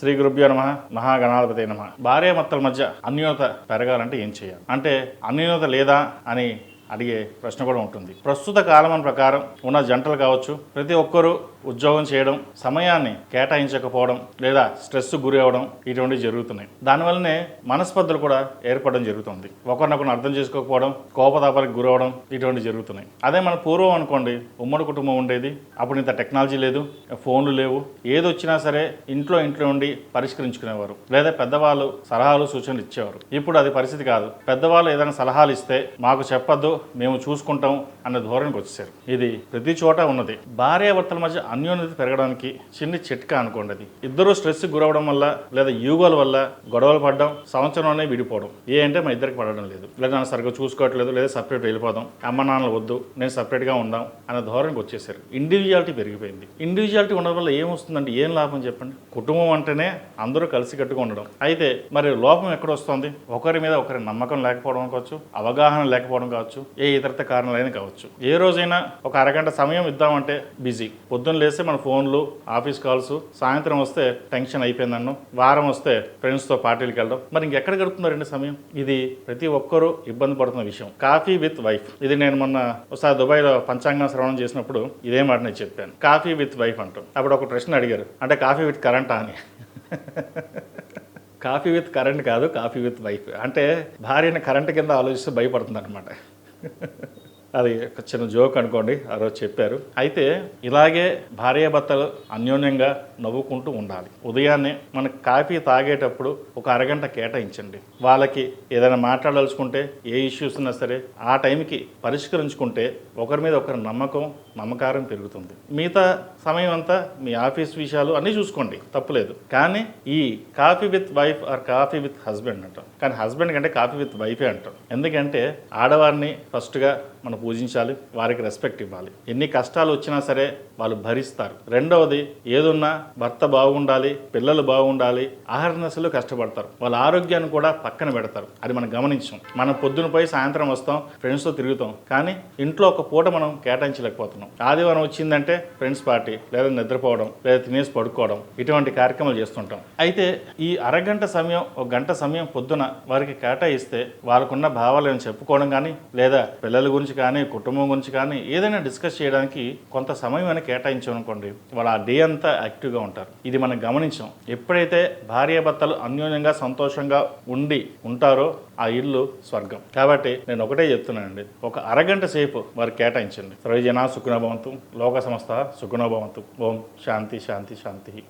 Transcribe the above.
శ్రీ గురుభ్యో నమః. మహాగణాధిపతే నమః. భార్యాభర్తల మధ్య అన్యోన్యత పెరగాలంటే ఏం చేయాలి అంటే అన్యోన్యత లేదా అని అడిగే ప్రశ్న కూడా ఉంటుంది. ప్రస్తుత కాలం ప్రకారం ఉన్న జంటలు కావచ్చు, ప్రతి ఒక్కరూ ఉద్యోగం చేయడం, సమయాన్ని కేటాయించకపోవడం లేదా స్ట్రెస్ గురి అవ్వడం ఇటువంటివి జరుగుతున్నాయి. దానివల్లనే మనస్పర్ధలు కూడా ఏర్పడడం జరుగుతుంది. ఒకరినొకరు అర్థం చేసుకోకపోవడం, కోపతాపాలకు గురవడం ఇటువంటివి జరుగుతున్నాయి. అదే మన పూర్వం అనుకోండి, ఉమ్మడి కుటుంబం ఉండేది. అప్పుడు ఇంత టెక్నాలజీ లేదు, ఫోన్లు లేవు. ఏదొచ్చినా సరే ఇంట్లో ఉండి పరిష్కరించుకునేవారు, లేదా పెద్దవాళ్ళు సలహాలు సూచనలు ఇచ్చేవారు. ఇప్పుడు అది పరిస్థితి కాదు. పెద్దవాళ్ళు ఏదైనా సలహాలు ఇస్తే మాకు చెప్పొద్దు, మేము చూసుకుంటాం అన్న ధోరణికి వచ్చేసారు. ఇది ప్రతి చోట ఉన్నది. భార్యాభర్తల మధ్య అన్యోన్యత పెరగడానికి చిన్న చిట్కా అనుకోండి. అది ఇద్దరు స్ట్రెస్ గురవడం వల్ల లేదా యూగోల వల్ల గొడవలు పడడం, సంవత్సరంలోనే విడిపోవడం. అంటే మా ఇద్దరికి పడడం లేదు, లేదా నన్ను సరిగ్గా చూసుకోవట్లేదు, లేదా సపరేట్ వెళ్ళిపోదాం, అమ్మ నాన్నలు వద్దు, నేను సపరేట్గా ఉందాం అన్న ధోరణికి వచ్చేసారు. ఇండివిజువాలిటీ పెరిగిపోయింది. ఇండివిజువాలిటీ ఉండడం వల్ల ఏమొస్తుందంటే ఏం లాభం చెప్పండి? కుటుంబం అంటేనే అందరూ కలిసికట్టుగా ఉండడం. అయితే మరి లోపం ఎక్కడ వస్తుంది? ఒకరి మీద ఒకరి నమ్మకం లేకపోవడం కావచ్చు, అవగాహన లేకపోవడం కావచ్చు, ఏ ఇతరత కారణాలైనా కావచ్చు. ఏ రోజైనా ఒక అరగంట సమయం ఇద్దామంటే బిజీ. పొద్దున్న లేస్తే మన ఫోన్లు, ఆఫీస్ కాల్స్, సాయంత్రం వస్తే టెన్షన్ అయిపోయిందన్ను, వారం వస్తే ఫ్రెండ్స్తో పార్టీలకు వెళ్ళడం. మరి ఇంకెక్కడ గడుపుతున్నారండి సమయం? ఇది ప్రతి ఒక్కరూ ఇబ్బంది పడుతున్న విషయం. కాఫీ విత్ వైఫ్, ఇది నేను మొన్న ఒకసారి దుబాయ్లో పంచాంగం శ్రవణం చేసినప్పుడు ఇదే మాట నేను చెప్పాను. కాఫీ విత్ వైఫ్ అంటూ. అప్పుడు ఒక ప్రశ్న అడిగారు, అంటే కాఫీ విత్ కరెంటా అని. కాఫీ విత్ కరెంట్ కాదు, కాఫీ విత్ వైఫ్. అంటే భార్యని కరెంట్ కింద ఆలోచిస్తూ భయపడుతుంది అనమాట. అది ఒక చిన్న జోక్ అనుకోండి, ఆ రోజు చెప్పారు. అయితే ఇలాగే భార్యాభర్తలు అన్యోన్యంగా నవ్వుకుంటూ ఉండాలి. ఉదయాన్నే మనకు కాఫీ తాగేటప్పుడు ఒక అరగంట కేటాయించండి. వాళ్ళకి ఏదైనా మాట్లాడాల్సుకుంటే, ఏ ఇష్యూస్ ఉన్నా సరే ఆ టైంకి పరిష్కరించుకుంటే ఒకరి మీద ఒకరి మమకారం పెరుగుతుంది. మిగతా సమయం అంతా మీ ఆఫీస్ విషయాలు అన్నీ చూసుకోండి, తప్పులేదు. కానీ ఈ coffee with wife or coffee with husband అంటాం. కానీ హస్బెండ్ కంటే కాఫీ విత్ వైఫే అంటాం. ఎందుకంటే ఆడవారిని ఫస్ట్గా మనం పూజించాలి, వారికి రెస్పెక్ట్ ఇవ్వాలి. ఎన్ని కష్టాలు వచ్చినా సరే వాళ్ళు భరిస్తారు. రెండవది, ఏదున్నా భర్త బాగుండాలి, పిల్లలు బాగుండాలి, ఆహారనసలు కష్టపడతారు. వాళ్ళ ఆరోగ్యాన్ని కూడా పక్కన పెడతారు. అది మనం గమనించాం. మనం పొద్దున పోయి సాయంత్రం వస్తాం, ఫ్రెండ్స్తో తిరుగుతాం, కానీ ఇంట్లో ఒక పూట మనం కేటాయించలేకపోతున్నాం. ఆదివారం వచ్చిందంటే ఫ్రెండ్స్ పార్టీ, లేదా నిద్రపోవడం, లేదా తినేసి పడుకోవడం, ఇటువంటి కార్యక్రమాలు చేస్తుంటాం. అయితే ఈ అరగంట సమయం, ఒక గంట సమయం పొద్దున వారికి కేటాయిస్తే వాళ్ళకున్న భావాలను చెప్పుకోవడం కానీ, లేదా పిల్లల గురించి కానీ, కుటుంబం గురించి కానీ ఏదైనా డిస్కస్ చేయడానికి కొంత సమయం అని కేటాయించామనుకోండి, వాళ్ళు ఆ డే అంతా యాక్టివ్గా ఉంటారు. ఇది మనం గమనించాం. ఎప్పుడైతే భార్యాభర్తలు అన్యోన్యంగా సంతోషంగా ఉంటారో ఆ ఇల్లు స్వర్గం. కాబట్టి నేను ఒకటే చెప్తున్నానండి, ఒక అరగంట సేపు వారు కేటాయించండి. సర్వే జనా సుఖినో భవంతు, లోక సమస్త సుఖినో భవంతు. ఓం శాంతి శాంతి శాంతి.